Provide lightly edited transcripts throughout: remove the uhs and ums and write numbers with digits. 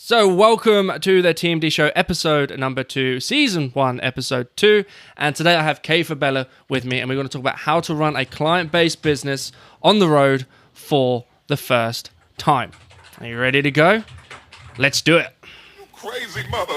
So welcome to the TMD Show episode number 2, season 1, episode 2. And today I have Kay Fabella with me, and we're going to talk about how to run a client-based business on the road for the first time. Are you ready to go? Let's do it. You crazy mother.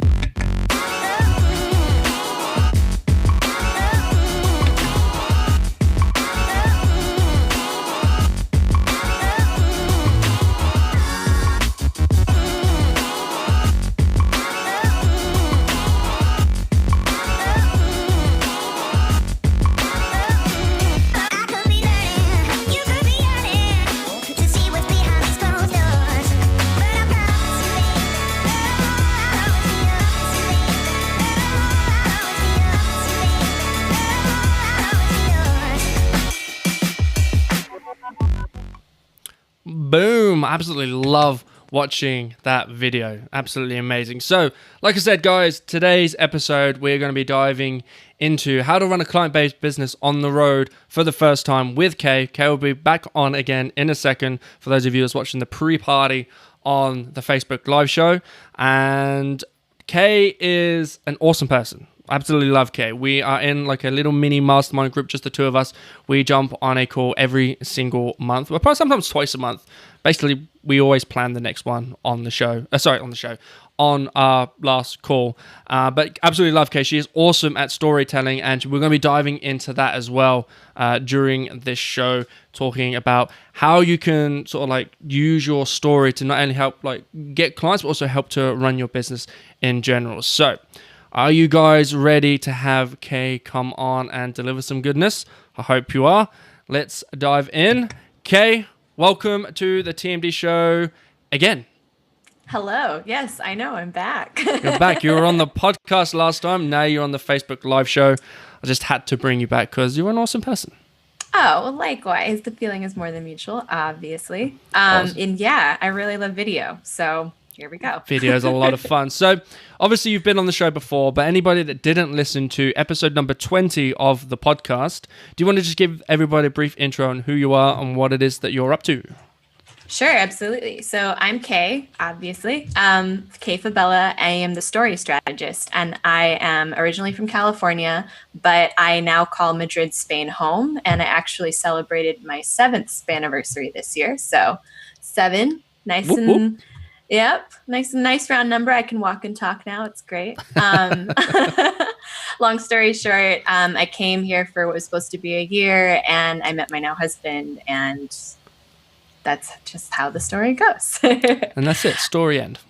Boom. I absolutely love watching that video. Absolutely amazing. So, like I said, guys, today's episode, we're going to be diving into how to run a client-based business on the road for the first time with Kay. Kay will be back on again in a second for those of you that's watching the pre-party on the Facebook live show. And Kay is an awesome person. Absolutely love Kay. We are in like a little mini mastermind group, just the two of us. We jump on a call every single month. Well, probably sometimes twice a month. Basically, we always plan the next one on the show. On our last call. But absolutely love Kay. She is awesome at storytelling, and we're going to be diving into that as well during this show, talking about how you can sort of like use your story to not only help like get clients, but also help to run your business in general. So, are you guys ready to have Kay come on and deliver some goodness? I hope you are. Let's dive in. Kay, welcome to the TMD show again. Hello. Yes, I know. I'm back. You're back. You were on the podcast last time. Now you're on the Facebook live show. I just had to bring you back because you're an awesome person. Oh, well, likewise. The feeling is more than mutual, obviously. Awesome. And yeah, I really love video. So here we go. Video is a lot of fun. So obviously you've been on the show before, but anybody that didn't listen to episode number 20 of the podcast, do you want to just give everybody a brief intro on who you are and what it is that you're up to? Sure, absolutely. So I'm Kay, obviously. Kay Fabella. I am the story strategist, and I am originally from California, but I now call Madrid, Spain home, and I actually celebrated my 7th anniversary this year. So 7, nice whoop, and... whoop. Yep. Nice round number. I can walk and talk now. It's great. Long story short, I came here for what was supposed to be a year, and I met my now husband, and that's just how the story goes. And that's it. Story end.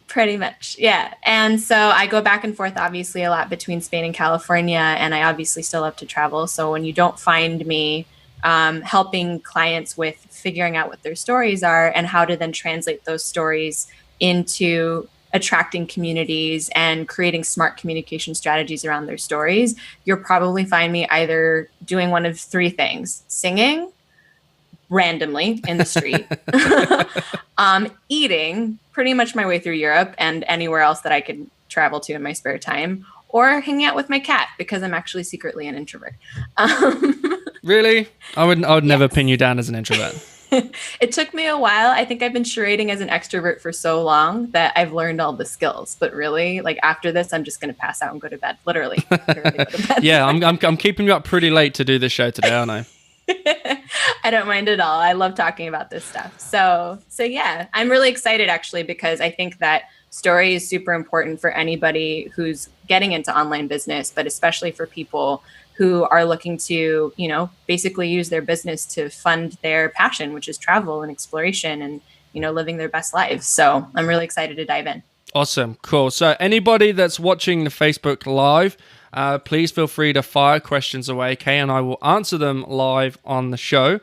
Pretty much. Yeah. And so I go back and forth, obviously, a lot between Spain and California, and I obviously still love to travel. So when you don't find me helping clients with figuring out what their stories are and how to then translate those stories into attracting communities and creating smart communication strategies around their stories, you'll probably find me either doing one of 3 things: singing randomly in the street, eating pretty much my way through Europe and anywhere else that I could travel to in my spare time, or hanging out with my cat because I'm actually secretly an introvert. Really? I would never pin you down as an introvert. It took me a while. I think I've been charading as an extrovert for so long that I've learned all the skills. But really, like after this, I'm just going to pass out and go to bed. Literally go to bed. Yeah, I'm keeping you up pretty late to do this show today, aren't I? I don't mind at all. I love talking about this stuff. So yeah, I'm really excited actually, because I think that story is super important for anybody who's getting into online business, but especially for people who are looking to, basically use their business to fund their passion, which is travel and exploration and, living their best lives. So I'm really excited to dive in. Awesome. Cool. So anybody that's watching the Facebook Live, please feel free to fire questions away. Kay and I will answer them live on the show,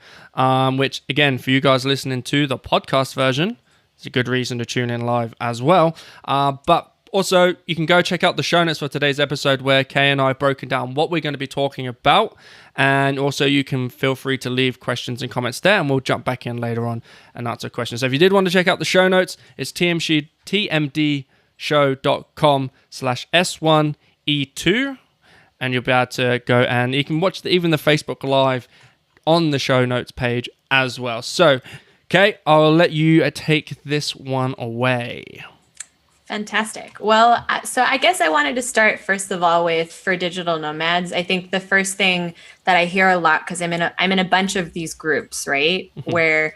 which, again, for you guys listening to the podcast version, it's a good reason to tune in live as well. But also, you can go check out the show notes for today's episode where Kay and I have broken down what we're going to be talking about. And also, you can feel free to leave questions and comments there, and we'll jump back in later on and answer questions. So if you did want to check out the show notes, it's tmdshow.com/S1E2. And you'll be able to go and you can watch even the Facebook Live on the show notes page as well. So, Kay, I'll let you take this one away. Fantastic. Well, so I guess I wanted to start first of all with for digital nomads. I think the first thing that I hear a lot, because I'm in a bunch of these groups, right, where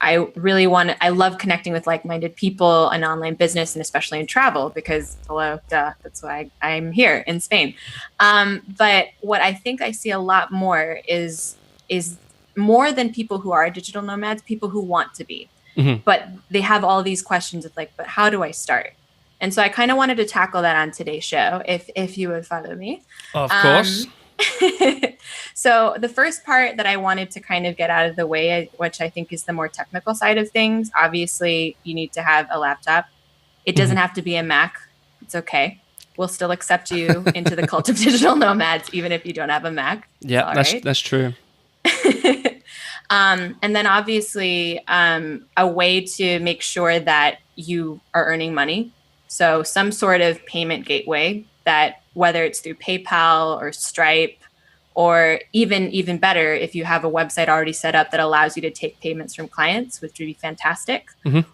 I love connecting with like-minded people in online business and especially in travel because hello, duh, that's why I'm here in Spain. But what I think I see a lot more is more than people who are digital nomads, people who want to be, but they have all these questions of like, but how do I start? And so I kind of wanted to tackle that on today's show, if you would follow me. Of course. So the first part that I wanted to kind of get out of the way, which I think is the more technical side of things, obviously you need to have a laptop. It doesn't have to be a Mac. It's okay. We'll still accept you into the cult of digital nomads, even if you don't have a Mac. Yeah, that's true. And then obviously a way to make sure that you are earning money. So some sort of payment gateway that whether it's through PayPal or Stripe, or even better, if you have a website already set up that allows you to take payments from clients, which would be fantastic.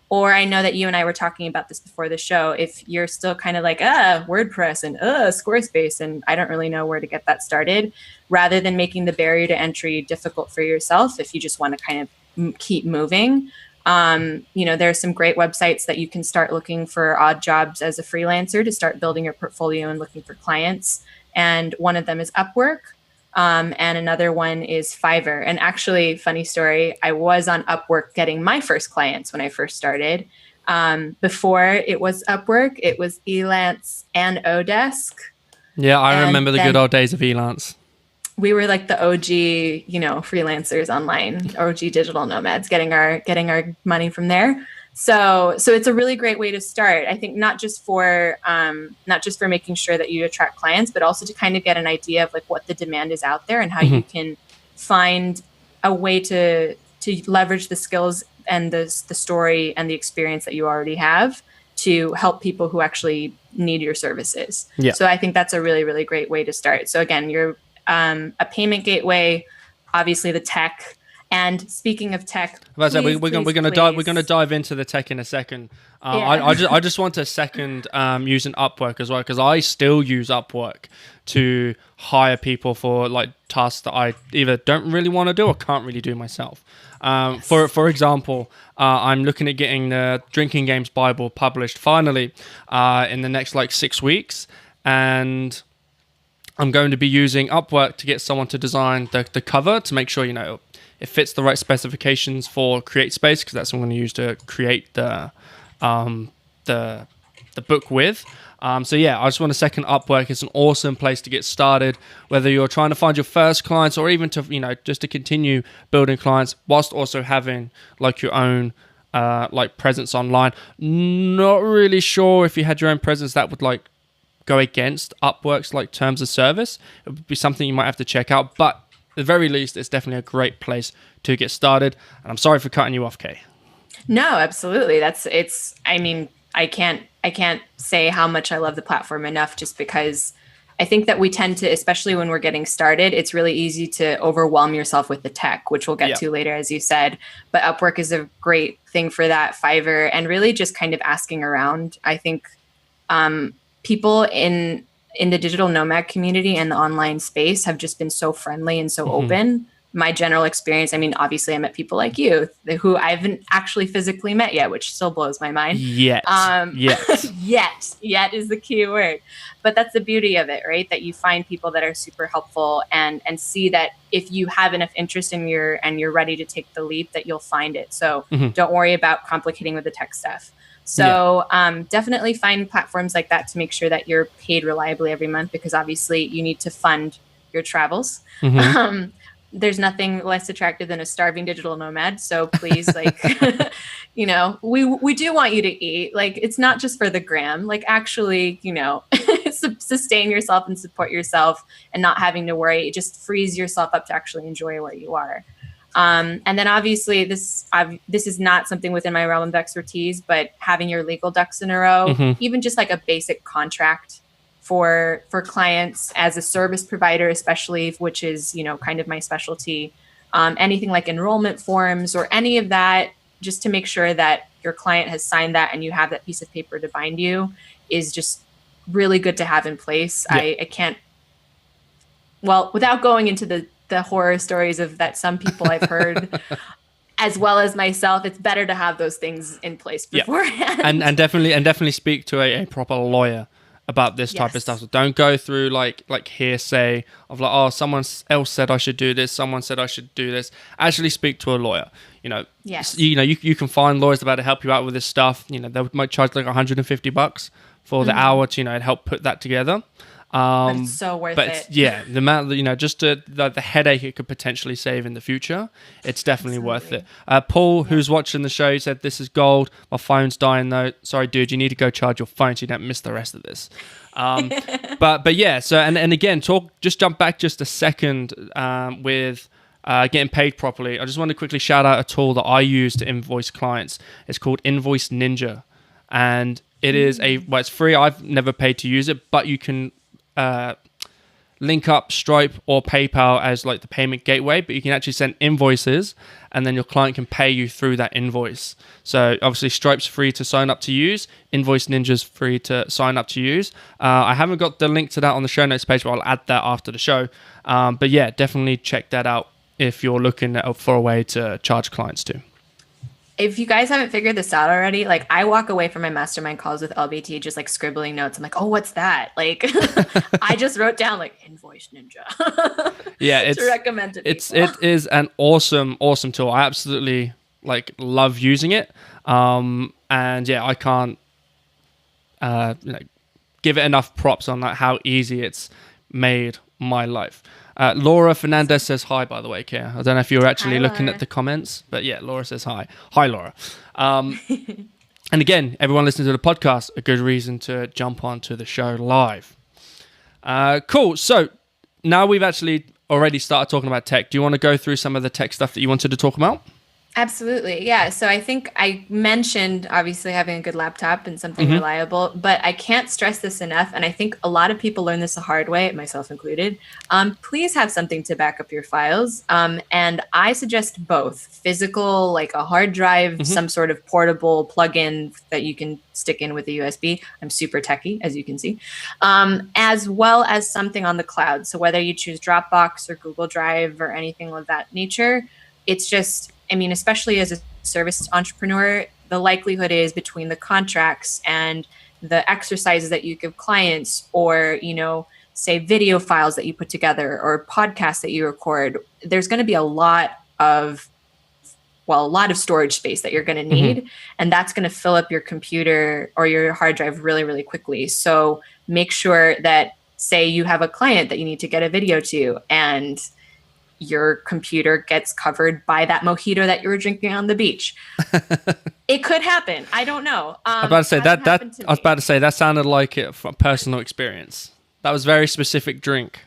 Or I know that you and I were talking about this before the show. If you're still kind of like, WordPress and Squarespace, and I don't really know where to get that started, rather than making the barrier to entry difficult for yourself, if you just want to kind of keep moving, there's some great websites that you can start looking for odd jobs as a freelancer to start building your portfolio and looking for clients. And one of them is Upwork. And another one is Fiverr. And actually, funny story, I was on Upwork getting my first clients when I first started. Before it was Upwork, it was Elance and Odesk. Yeah, I remember the good old days of Elance. We were like the OG, freelancers online, OG digital nomads, getting our money from there. So it's a really great way to start. I think not just for making sure that you attract clients, but also to kind of get an idea of like what the demand is out there and how you can find a way to leverage the skills and the story and the experience that you already have to help people who actually need your services. Yeah. So I think that's a really, really great way to start. So again, you're a payment gateway, obviously the tech. And speaking of tech, we're going to dive into the tech in a second. I just want to second using Upwork as well, because I still use Upwork to hire people for like tasks that I either don't really want to do or can't really do myself. For example, I'm looking at getting the Drinking Games Bible published finally in the next 6 weeks, and I'm going to be using Upwork to get someone to design the cover to make sure it fits the right specifications for CreateSpace, because that's what I'm going to use to create the book with. So yeah, I just want to second Upwork. It's an awesome place to get started, whether you're trying to find your first clients or even to just to continue building clients whilst also having your own presence online. Not really sure if you had your own presence that would go against Upwork's terms of service. It would be something you might have to check out, but at the very least, it's definitely a great place to get started. And I'm sorry for cutting you off, Kay. No, absolutely. I can't say how much I love the platform enough, just because I think that we tend to, especially when we're getting started, it's really easy to overwhelm yourself with the tech, which we'll get to later, as you said. But Upwork is a great thing for that. Fiverr, and really just kind of asking around. I think people in the digital nomad community and the online space have just been so friendly and so open. My general experience, obviously I met people like you who I haven't actually physically met yet, which still blows my mind. Yet is the key word. But that's the beauty of it, right? That you find people that are super helpful and see that if you have enough interest and you're ready to take the leap, that you'll find it. So don't worry about complicating with the tech stuff. So definitely find platforms like that to make sure that you're paid reliably every month, because obviously you need to fund your travels. There's nothing less attractive than a starving digital nomad. So please, we do want you to eat. It's not just for the gram, actually, sustain yourself and support yourself and not having to worry. It just frees yourself up to actually enjoy where you are. And then obviously this is not something within my realm of expertise, but having your legal ducks in a row, even just a basic contract for clients as a service provider, especially, which is, kind of my specialty, anything like enrollment forms or any of that, just to make sure that your client has signed that and you have that piece of paper to bind you is just really good to have in place. Yeah. I can't, well, without going into the horror stories of that some people I've heard, as well as myself, it's better to have those things in place beforehand. And definitely speak to a proper lawyer about this type of stuff. So don't go through like hearsay of like, oh, someone else said I should do this, someone said I should do this. Actually speak to a lawyer. You can find lawyers about to help you out with this stuff. They might charge like $150 for the hour to help put that together. But it's so worth it. Yeah, the amount, just the headache it could potentially save in the future, it's definitely worth it. Paul, who's watching the show, said, "This is gold. My phone's dying though. Sorry, dude, you need to go charge your phone so you don't miss the rest of this." But yeah, so and again, jump back just a second with getting paid properly. I just want to quickly shout out a tool that I use to invoice clients. It's called Invoice Ninja, and it is it's free. I've never paid to use it, but you can link up Stripe or PayPal as like the payment gateway, but you can actually send invoices and then your client can pay you through that invoice. So obviously Stripe's free to sign up to use, Invoice Ninja's free to sign up to use. I haven't got the link to that on the show notes page, but I'll add that after the show. But yeah, definitely check that out if you're looking for a way to charge clients too. If you guys haven't figured this out already, like I walk away from my mastermind calls with LBT just like scribbling notes. I'm like, oh, what's that? Like I just wrote down like Invoice Ninja. Yeah, it's recommended. It is an awesome tool. I absolutely love using it. And yeah, I can't give it enough props on how easy it's made my life. Laura Fernandez says hi, by the way, Kay. I don't know if you're actually looking at the comments, but yeah, Laura says hi. Hi, Laura. And again, everyone listening to the podcast, a good reason to jump onto the show live. Cool. So now we've actually already started talking about tech. Do you want to go through some of the tech stuff that you wanted to talk about? Absolutely. Yeah. So I think I mentioned obviously having a good laptop and something reliable, but I can't stress this enough. And I think a lot of people learn this the hard way, myself included. Please have something to back up your files. And I suggest both physical, like a hard drive, some sort of portable plug-in that you can stick in with a USB. I'm super techie, as you can see, as well as something on the cloud. So whether you choose Dropbox or Google Drive or anything of that nature, it's just, especially as a service entrepreneur, the likelihood is between the contracts and the exercises that you give clients or, say video files that you put together or podcasts that you record, there's going to be a lot of storage space that you're going to need. And that's going to fill up your computer or your hard drive really, really quickly. So make sure that, say you have a client that you need to get a video to and your computer gets covered by that mojito that you were drinking on the beach. It could happen. I don't know. I was about to say that sounded like it from personal experience. That was very specific drink.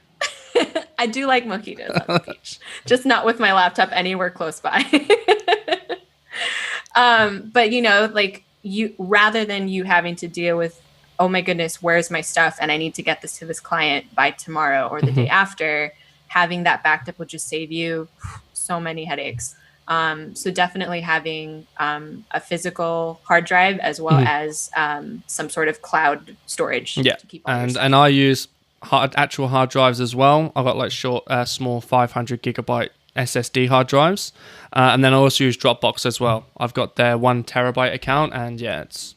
I do like mojitos on the beach, just not with my laptop anywhere close by. But you, rather than you having to deal with, oh my goodness, where's my stuff? And I need to get this to this client by tomorrow or the day after. Having that backed up will just save you so many headaches. So definitely having a physical hard drive as well as some sort of cloud storage. Yeah, to keep and I use actual hard drives as well. I've got short, small 500 gigabyte SSD hard drives, and then I also use Dropbox as well. I've got their 1 terabyte account, and yeah, it's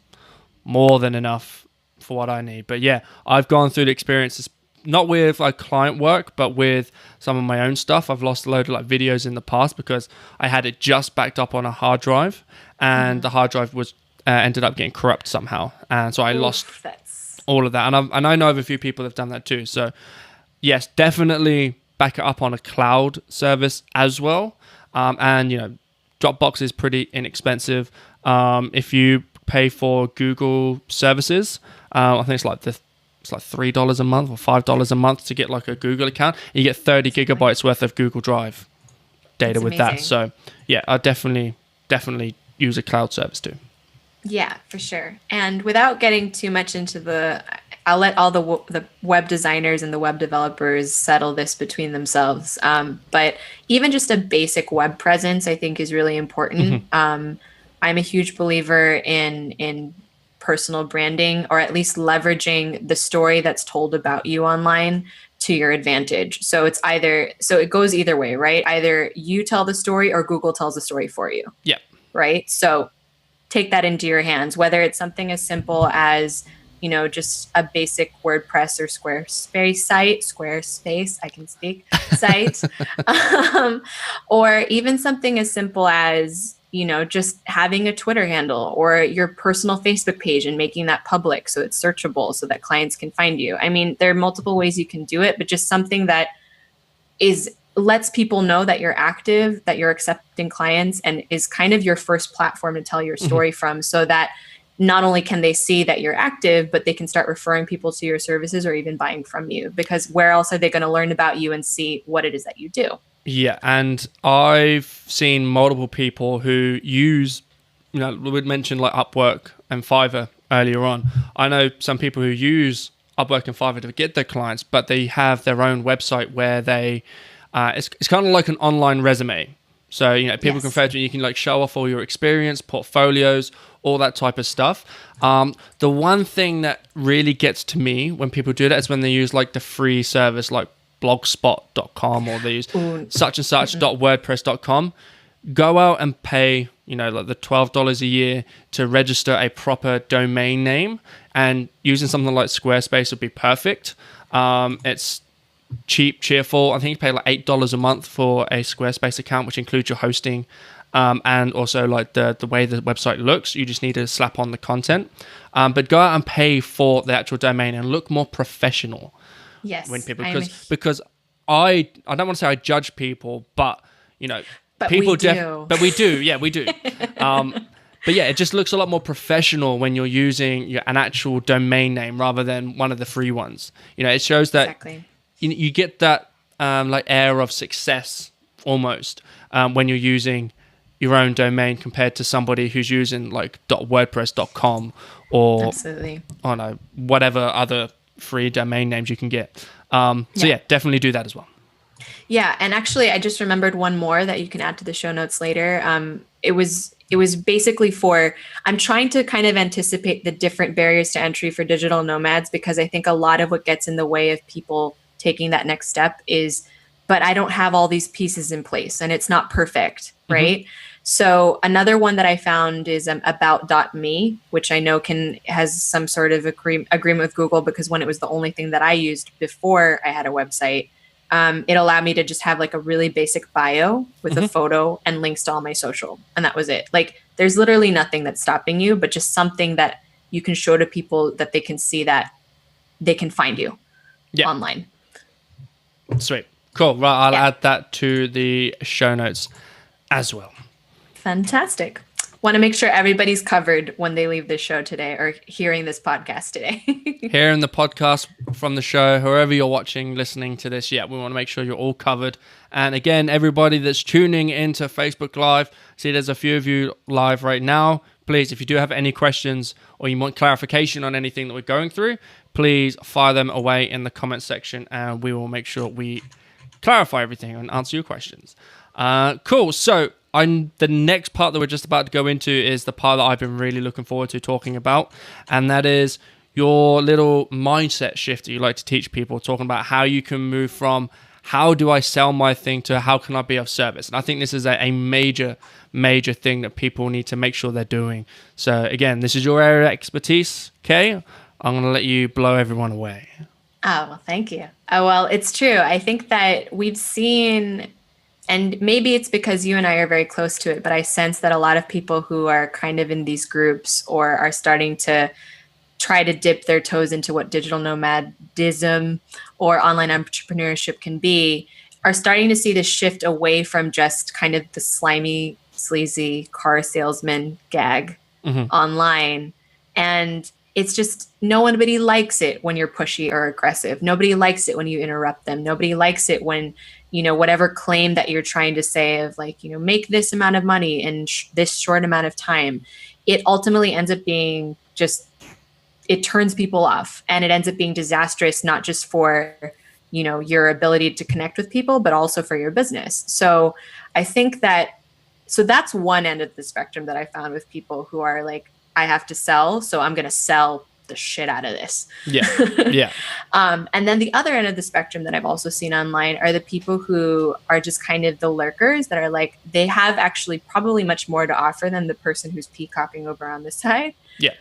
more than enough for what I need. But yeah, I've gone through the experiences. Not with client work, but with some of my own stuff. I've lost a load of videos in the past because I had it just backed up on a hard drive, and the hard drive was ended up getting corrupt somehow, and so I lost all of that. And I know of a few people that have done that too. So yes, definitely back it up on a cloud service as well. And Dropbox is pretty inexpensive. If you pay for Google services, I think it's like $3 a month or $5 a month to get a Google account. You get 30 gigabytes worth of Google Drive data with that. So yeah, I definitely use a cloud service too. Yeah, for sure. And without getting too much into I'll let all the web designers and the web developers settle this between themselves. But even just a basic web presence, I think, is really important. I'm a huge believer in personal branding, or at least leveraging the story that's told about you online to your advantage. So it goes either way, right? Either you tell the story or Google tells the story for you. Yeah. Right? So take that into your hands, whether it's something as simple as, just a basic WordPress or Squarespace, I can speak, site, or even something as simple as, just having a Twitter handle or your personal Facebook page and making that public so it's searchable so that clients can find you. I mean, there are multiple ways you can do it, but just something that lets people know that you're active, that you're accepting clients, and is kind of your first platform to tell your story from, so that not only can they see that you're active, but they can start referring people to your services or even buying from you, because where else are they going to learn about you and see what it is that you do? Yeah, and I've seen multiple people who use, we'd mentioned like Upwork and Fiverr earlier on. I know some people who use Upwork and Fiverr to get their clients, but they have their own website where they, it's kind of like an online resume. So, people can refer to it, you can like show off all your experience, portfolios, all that type of stuff. The one thing that really gets to me when people do that is when they use like the free service like blogspot.com, or they use such and such.wordpress.com. Go out and pay, like the $12 a year to register a proper domain name, and using something like Squarespace would be perfect. It's cheap, cheerful. I think you pay like $8 a month for a Squarespace account, which includes your hosting, and also like the way the website looks. You just need to slap on the content, but go out and pay for the actual domain and look more professional. Yes, when people, because I don't want to say I judge people, but but people we do. But we do, yeah, we do. But yeah, it just looks a lot more professional when you're using an actual domain name rather than one of the free ones. It shows that Exactly. you get that like air of success almost when you're using your own domain compared to somebody who's using like .wordpress.com or Absolutely. I don't know, whatever other free domain names you can get. So yeah, definitely do that as well. Yeah, and actually, I just remembered one more that you can add to the show notes later. It was basically I'm trying to kind of anticipate the different barriers to entry for digital nomads, because I think a lot of what gets in the way of people taking that next step is, but I don't have all these pieces in place and it's not perfect, right? So another one that I found is about.me, which I know has some sort of agreement with Google, because when it was the only thing that I used before I had a website, it allowed me to just have like a really basic bio with a photo and links to all my social. And that was it. Like there's literally nothing that's stopping you, but just something that you can show to people that they can see that they can find you online. Sweet. Cool. Right. I'll add that to the show notes as well. Fantastic. Want to make sure everybody's covered when they leave this show today or hearing this podcast today. Hearing the podcast from the show, whoever you're watching, listening to this, we want to make sure you're all covered. And again, everybody that's tuning into Facebook Live, see there's a few of you live right now. Please, if you do have any questions or you want clarification on anything that we're going through, please fire them away in the comment section and we will make sure we clarify everything and answer your questions. Cool. So the next part that we're just about to go into is the part that I've been really looking forward to talking about, and that is your little mindset shift that you like to teach people, talking about how you can move from how do I sell my thing to how can I be of service. And I think this is a major thing that people need to make sure they're doing. So again, this is your area of expertise, Kay. I'm going to let you blow everyone away. Oh, well, thank you. Oh, well, it's true. I think that we've seen, and maybe it's because you and I are very close to it, but I sense that a lot of people who are kind of in these groups or are starting to try to dip their toes into what digital nomadism or online entrepreneurship can be are starting to see this shift away from just kind of the slimy, sleazy car salesman gag online. And it's just nobody likes it when you're pushy or aggressive. Nobody likes it when you interrupt them. Nobody likes it when, whatever claim that you're trying to say of like, make this amount of money in this short amount of time. It ultimately ends up being it turns people off, and it ends up being disastrous, not just for, your ability to connect with people, but also for your business. So I think that So that's one end of the spectrum that I found with people who are like, I have to sell, so I'm going to sell the shit out of this. Yeah. Yeah. And then the other end of the spectrum that I've also seen online are the people who are just kind of the lurkers that are like, they have actually probably much more to offer than the person who's peacocking over on this side. Yeah.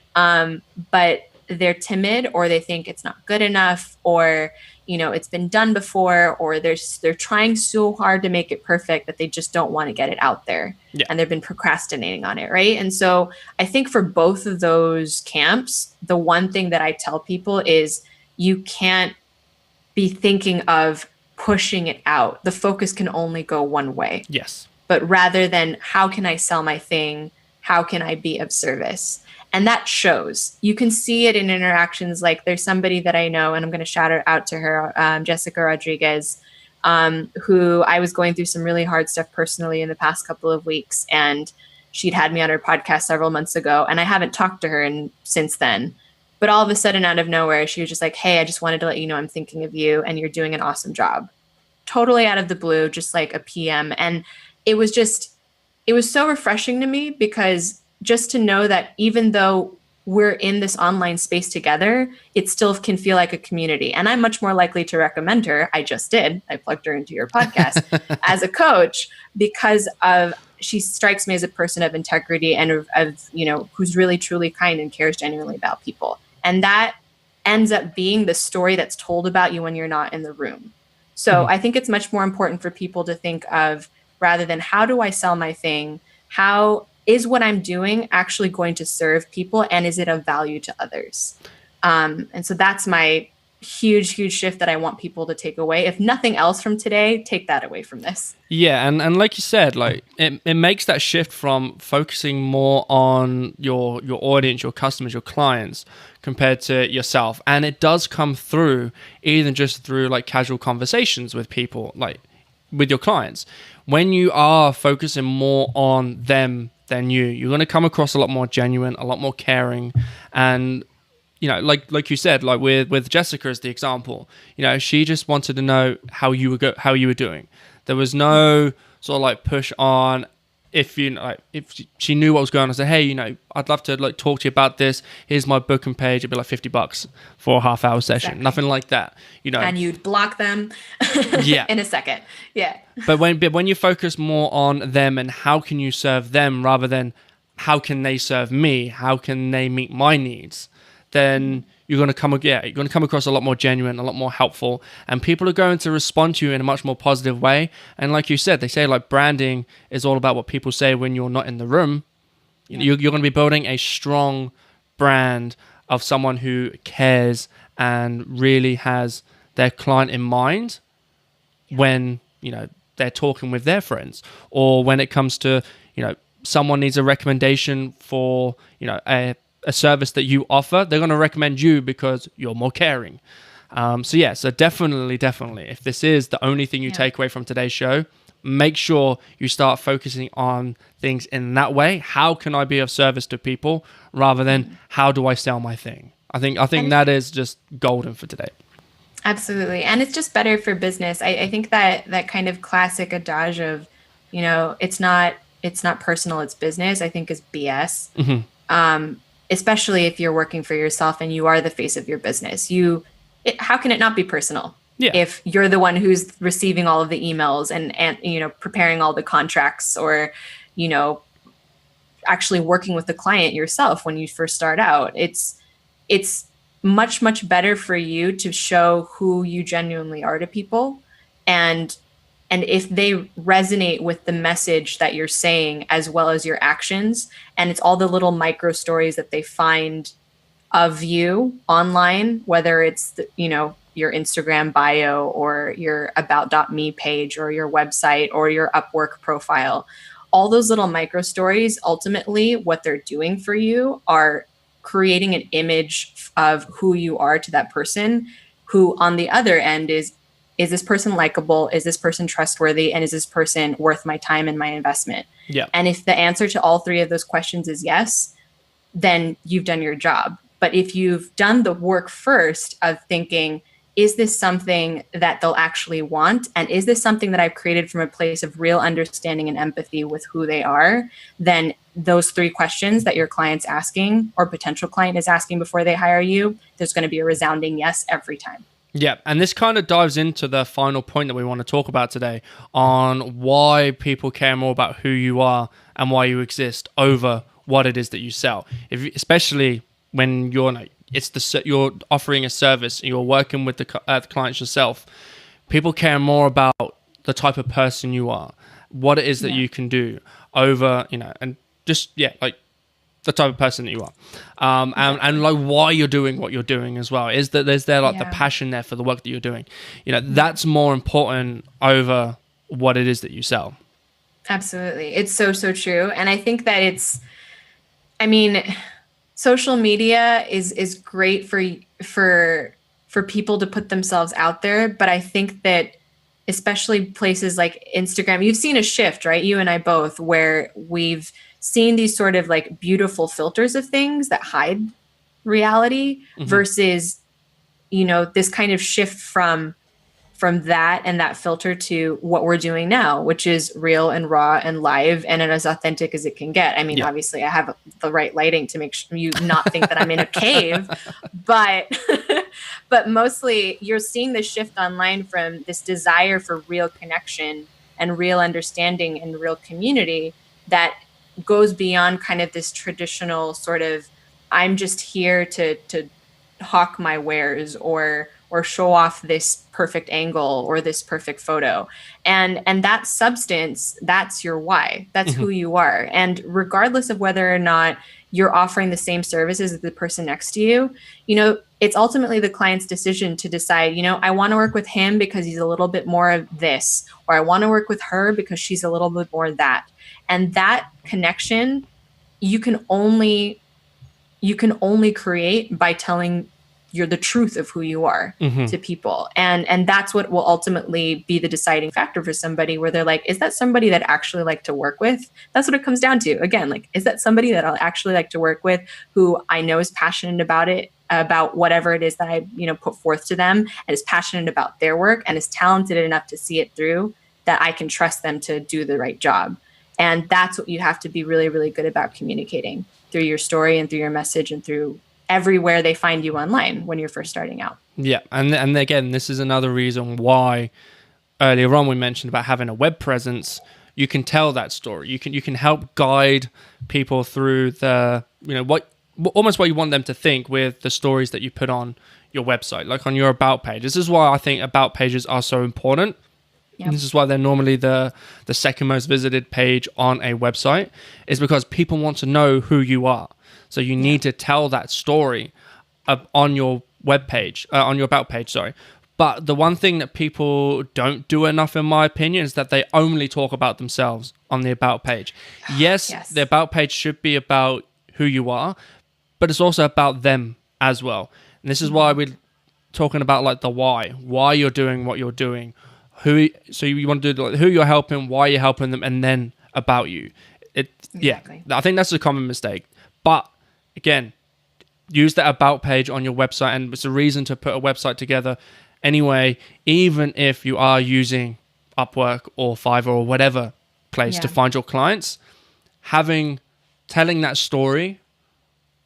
But they're timid, or they think it's not good enough, or, you know, it's been done before, or they're trying so hard to make it perfect that they just don't want to get it out there. Yeah. And they've been procrastinating on it. Right. And so I think for both of those camps, the one thing that I tell people is you can't be thinking of pushing it out. The focus can only go one way. Yes. But rather than how can I sell my thing? How can I be of service? And that shows. You can see it in interactions. Like there's somebody that I know, and I'm going to shout out to her, Jessica Rodriguez, who I was going through some really hard stuff personally in the past couple of weeks. And she'd had me on her podcast several months ago, and I haven't talked to her since then. But all of a sudden, out of nowhere, she was just like, hey, I just wanted to let you know I'm thinking of you, and you're doing an awesome job. Totally out of the blue, just like a PM. And it was so refreshing to me, because just to know that even though we're in this online space together, it still can feel like a community. And I'm much more likely to recommend her. I just did. I plugged her into your podcast as a coach, because she strikes me as a person of integrity and of, you know, who's really, truly kind and cares genuinely about people. And that ends up being the story that's told about you when you're not in the room. So I think it's much more important for people to think of, rather than how do I sell my thing, how is what I'm doing actually going to serve people, and is it of value to others? And so that's my huge shift that I want people to take away. If nothing else from today, take that away from this. Yeah, and like you said, like it makes that shift from focusing more on your audience, your customers, your clients, compared to yourself. And it does come through, even just through like casual conversations with people, like with your clients. When you are focusing more on them than you're going to come across a lot more genuine, a lot more caring. And you know, like you said, like with Jessica as the example, you know, she just wanted to know how you were doing. There was no sort of like push on. If she knew what was going on, I said, hey, you know, I'd love to like talk to you about this. Here's my booking page. It'd be like $50 for a half-hour session. Exactly. Nothing like that, you know. And you'd block them, yeah, in a second, yeah. But when you focus more on them and how can you serve them rather than how can they serve me, how can they meet my needs, then you're going to come across a lot more genuine, a lot more helpful, and people are going to respond to you in a much more positive way. And like you said, they say like branding is all about what people say when you're not in the room. Yeah. You're going to be building a strong brand of someone who cares and really has their client in mind when, you know, they're talking with their friends, or when it comes to, you know, someone needs a recommendation for, you know, a service that you offer, they're going to recommend you because you're more caring. So definitely, if this is the only thing you take away from today's show, make sure you start focusing on things in that way. How can I be of service to people rather than how do I sell my thing? I think that is just golden for today. Absolutely. And it's just better for business. I think that kind of classic adage of, you know, it's not personal, it's business, I think is BS. Mm-hmm. Especially if you're working for yourself and you are the face of your business. How can it not be personal? Yeah. If you're the one who's receiving all of the emails and you know, preparing all the contracts, or, you know, actually working with the client yourself when you first start out, it's much better for you to show who you genuinely are to people, and if they resonate with the message that you're saying as well as your actions, and it's all the little micro stories that they find of you online, whether it's you know, your Instagram bio or your about.me page or your website or your Upwork profile, all those little micro stories, ultimately what they're doing for you are creating an image of who you are to that person, who on the other end is this person likable? Is this person trustworthy? And is this person worth my time and my investment? Yeah. And if the answer to all three of those questions is yes, then you've done your job. But if you've done the work first of thinking, is this something that they'll actually want? And is this something that I've created from a place of real understanding and empathy with who they are? Then those 3 questions that your client's asking or potential client is asking before they hire you, there's going to be a resounding yes every time. Yeah, and this kind of dives into the final point that we want to talk about today on why people care more about who you are and why you exist over what it is that you sell. Especially when you're offering a service, you're working with the clients yourself. People care more about the type of person you are, what it is that you can do over, and just like the type of person that you are, and like why you're doing what you're doing as well. Is that there's like the passion there for the work that you're doing? That's more important over what it is that you sell. Absolutely, it's so true, and I think that social media is great for people to put themselves out there, but I think that especially places like Instagram, you've seen a shift, right? You and I both, where we've seen these sort of like beautiful filters of things that hide reality versus, this kind of shift from that and that filter to what we're doing now, which is real and raw and live and as authentic as it can get. Obviously I have the right lighting to make sure you not think that I'm in a cave, but mostly you're seeing the shift online from this desire for real connection and real understanding and real community that goes beyond kind of this traditional sort of, I'm just here to hawk my wares or show off this perfect angle or this perfect photo. And that substance, that's your why. That's who you are. And regardless of whether or not you're offering the same services as the person next to you, it's ultimately the client's decision to decide, I want to work with him because he's a little bit more of this, or I want to work with her because she's a little bit more of that. And that connection, you can only create by telling you're the truth of who you are to people. And that's what will ultimately be the deciding factor for somebody, where they're like, is that somebody that I actually like to work with? That's what it comes down to. Again, like, is that somebody that I'll actually like to work with, who I know is passionate about whatever it is that I, put forth to them, and is passionate about their work and is talented enough to see it through, that I can trust them to do the right job. And that's what you have to be really, really good about communicating through your story and through your message and through everywhere they find you online when you're first starting out. Yeah. And again, this is another reason why earlier on we mentioned about having a web presence. You can tell that story. You can help guide people through the, almost what you want them to think with the stories that you put on your website, like on your about page. This is why I think about pages are so important. Yep. This is why they're normally the second most visited page on a website, is because people want to know who you are. So you need to tell that story on your web page, on your about page, sorry. But the one thing that people don't do enough, in my opinion, is that they only talk about themselves on the about page. Yes, the about page should be about who you are, but it's also about them as well. And this is why we're talking about like the why you're doing what you're doing. So you want to do like who you're helping, why you're helping them, and then about you. Exactly. Yeah, I think that's a common mistake. But again, use that about page on your website, and it's a reason to put a website together anyway, even if you are using Upwork or Fiverr or whatever place to find your clients. Telling that story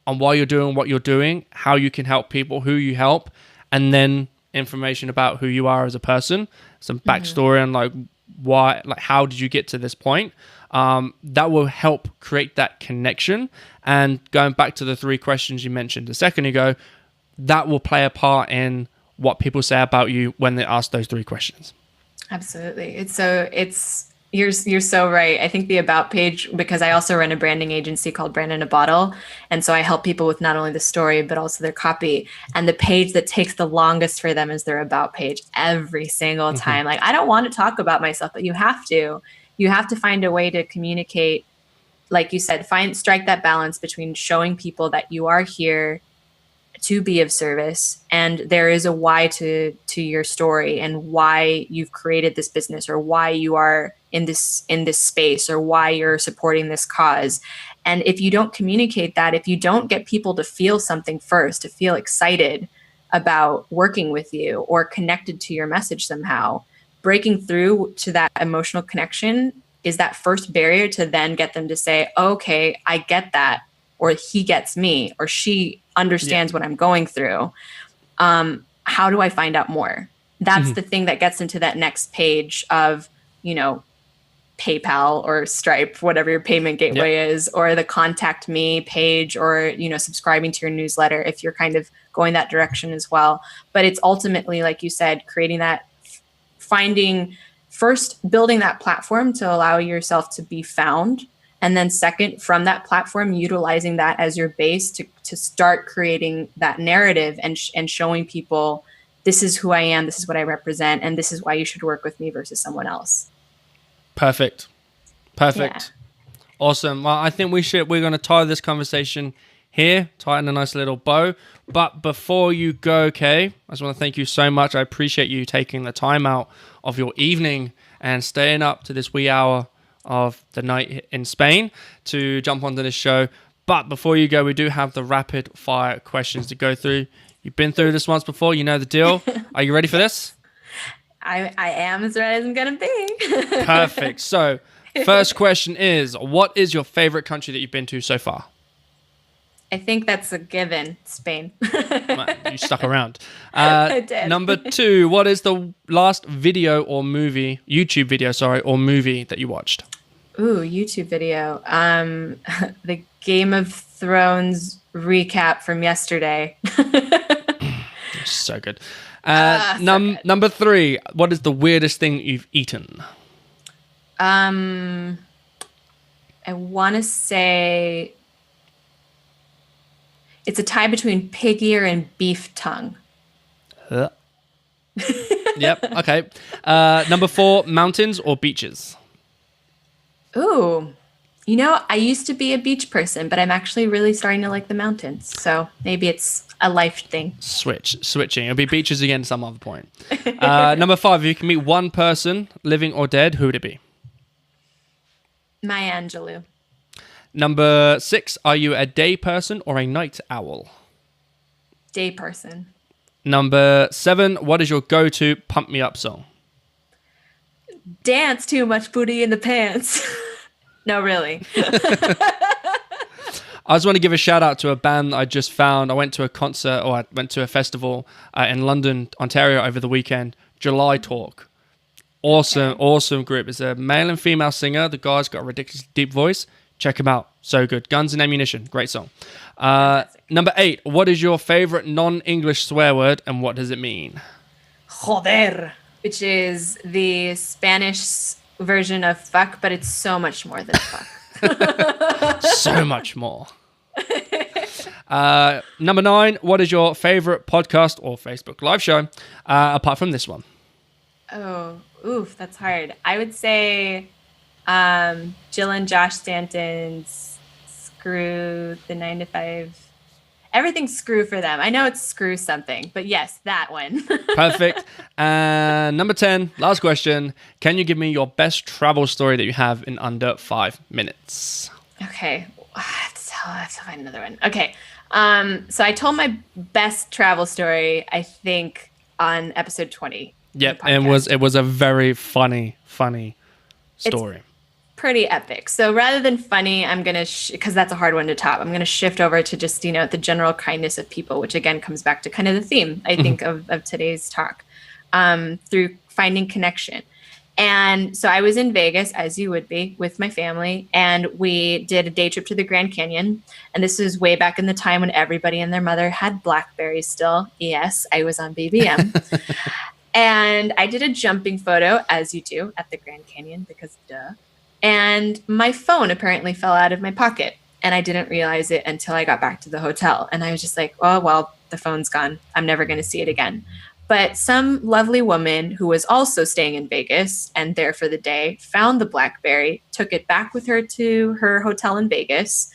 on why you're doing what you're doing, how you can help people, who you help, and then information about who you are as a person, some backstory on like why, like how did you get to this point? That will help create that connection. And going back to the 3 questions you mentioned a second ago, that will play a part in what people say about you when they ask those 3 questions. Absolutely. You're so right. I think the about page, because I also run a branding agency called Brand in a Bottle. And so I help people with not only the story, but also their copy. And the page that takes the longest for them is their about page every single time. Like, I don't want to talk about myself, but you have to find a way to communicate. Like you said, strike that balance between showing people that you are here to be of service, and there is a why to your story, and why you've created this business, or why you are in this space, or why you're supporting this cause. And if you don't communicate that, if you don't get people to feel something first, to feel excited about working with you or connected to your message somehow, breaking through to that emotional connection is that first barrier to then get them to say, okay, I get that, or he gets me, or she understands what I'm going through. How do I find out more? That's the thing that gets into that next page of, PayPal or Stripe, whatever your payment gateway is, or the contact me page, or, subscribing to your newsletter if you're kind of going that direction as well. But it's ultimately, like you said, creating that, building that platform to allow yourself to be found. And then second, from that platform, utilizing that as your base to start creating that narrative and showing people, this is who I am, this is what I represent, and this is why you should work with me versus someone else. Perfect. Yeah. Awesome. Well, I think we're going to tie this conversation here, tie it in a nice little bow. But before you go, Kay, I just want to thank you so much. I appreciate you taking the time out of your evening and staying up to this wee hour of the night in Spain to jump onto this show. But before you go, we do have the rapid fire questions to go through. You've been through this once before. You know the deal. Are you ready for this? I am as ready as I'm going to be. Perfect. So first question is, what is your favorite country that you've been to so far? I think that's a given. Spain. You stuck around. I did. Number 2, what is the last YouTube video, or movie that you watched? Ooh, YouTube video. The Game of Thrones recap from yesterday. So good. So good. Number 3, what is the weirdest thing you've eaten? I want to say it's a tie between pig ear and beef tongue. Yep. Okay. Number 4, mountains or beaches? Ooh, I used to be a beach person, but I'm actually really starting to like the mountains. So maybe it's a life thing. Switching. It'll be beaches again some other point. Number 5, if you can meet one person, living or dead, who would it be? Maya Angelou. Number 6, are you a day person or a night owl? Day person. Number 7, what is your go-to pump me up song? Dance Too Much Booty in the Pants. No, really. I just want to give a shout out to a band I just found. I went to a concert, or I went to a festival in London, Ontario over the weekend. July Talk. Awesome group. It's a male and female singer. The guy's got a ridiculously deep voice. Check him out. So good. Guns and Ammunition. Great song. Number 8, what is your favorite non-English swear word and what does it mean? Joder. Which is the Spanish version of fuck, but it's so much more than fuck. So much more. Number 9, what is your favorite podcast or Facebook live show apart from this one? Oh, oof, that's hard. I would say Jill and Josh Stanton's Screw the 9 to 5. Everything's screw for them. I know it's screw something, but yes, that one. Perfect. And number 10, last question. Can you give me your best travel story that you have in under 5 minutes? Okay. I have to find another one. Okay. So I told my best travel story, I think, on episode 20. Yep. And it was a very funny story. It's pretty epic. So rather than funny, I'm going to, because that's a hard one to top, I'm going to shift over to just, the general kindness of people, which again comes back to kind of the theme, I think, of today's talk, through finding connection. And so I was in Vegas, as you would be, with my family, and we did a day trip to the Grand Canyon. And this was way back in the time when everybody and their mother had BlackBerries still. Yes, I was on BBM. And I did a jumping photo, as you do, at the Grand Canyon, because duh. And my phone apparently fell out of my pocket. And I didn't realize it until I got back to the hotel. And I was just like, oh, well, the phone's gone. I'm never going to see it again. But some lovely woman who was also staying in Vegas and there for the day found the BlackBerry, took it back with her to her hotel in Vegas,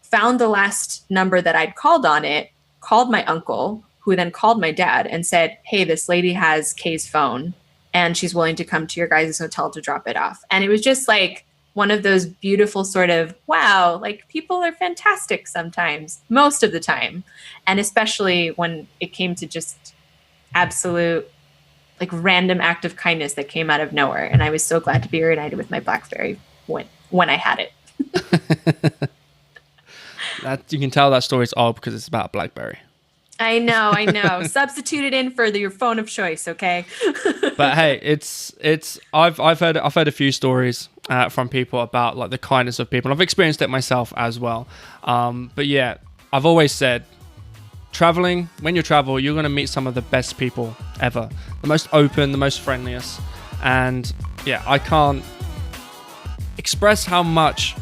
found the last number that I'd called on it, called my uncle, who then called my dad and said, hey, this lady has Kay's phone and she's willing to come to your guys' hotel to drop it off. And it was just like one of those beautiful sort of, wow, like people are fantastic sometimes, most of the time. And especially when it came to just absolute like random act of kindness that came out of nowhere. And I was so glad to be reunited with my BlackBerry when I had it. That you can tell that story's old because it's about BlackBerry. I know. Substitute it in for your phone of choice, okay? But hey, I've heard a few stories from people about like the kindness of people. I've experienced it myself as well. But yeah, I've always said, when you travel, you're going to meet some of the best people ever, the most open, the most friendliest. And yeah, I can't express how much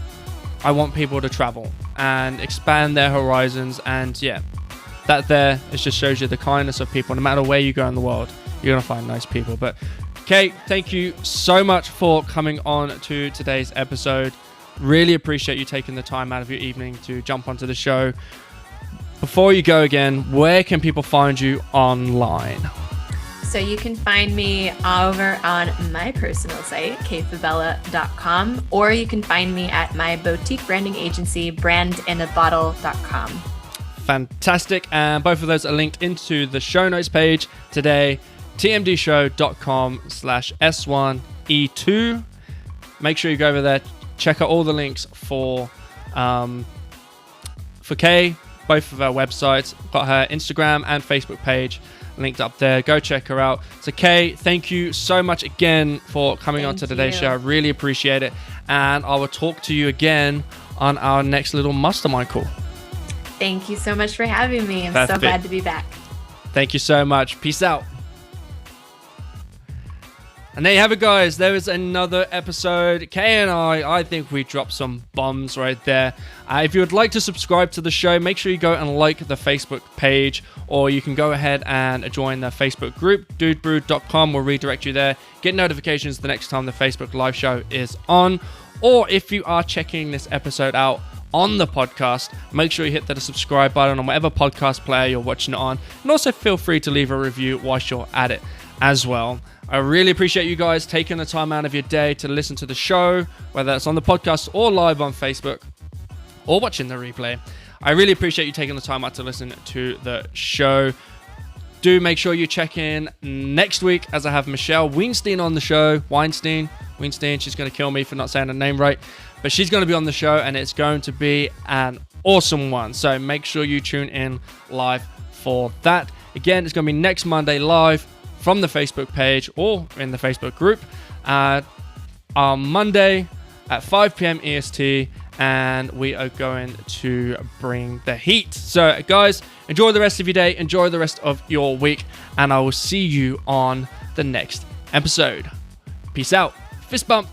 I want people to travel and expand their horizons. And yeah, that there, it just shows you the kindness of people. No matter where you go in the world, you're going to find nice people. But Kay, thank you so much for coming on to today's episode. Really appreciate you taking the time out of your evening to jump onto the show. Before you go again, where can people find you online? So you can find me over on my personal site, kayfabella.com, or you can find me at my boutique branding agency, brandinabottle.com. Fantastic. And both of those are linked into the show notes page today, tmdshow.com/S1E2. Make sure you go over there, check out all the links for Kay, both of her websites. Got her Instagram and Facebook page linked up there. Go check her out. So Kay, thank you so much again for coming on to today's show. I really appreciate it. And I will talk to you again on our next little mastermind call. Thank you so much for having me. I'm so glad to be back. Thank you so much. Peace out. And there you have it, guys. There is another episode. Kay and I think we dropped some bombs right there. If you would like to subscribe to the show, make sure you go and like the Facebook page, or you can go ahead and join the Facebook group. Dudebrew.com will redirect you there. Get notifications the next time the Facebook live show is on. Or if you are checking this episode out on the podcast, make sure you hit the subscribe button on whatever podcast player you're watching it on. And also feel free to leave a review whilst you're at it as well. I really appreciate you guys taking the time out of your day to listen to the show, whether it's on the podcast or live on Facebook or watching the replay. I really appreciate you taking the time out to listen to the show. Do make sure you check in next week as I have Michelle Weinstein on the show. Weinstein, she's going to kill me for not saying her name right. But she's going to be on the show and it's going to be an awesome one. So make sure you tune in live for that. Again, it's going to be next Monday live from the Facebook page or in the Facebook group on Monday at 5 p.m. EST, and we are going to bring the heat. So guys, enjoy the rest of your day, enjoy the rest of your week, and I will see you on the next episode. Peace out. Fist bump.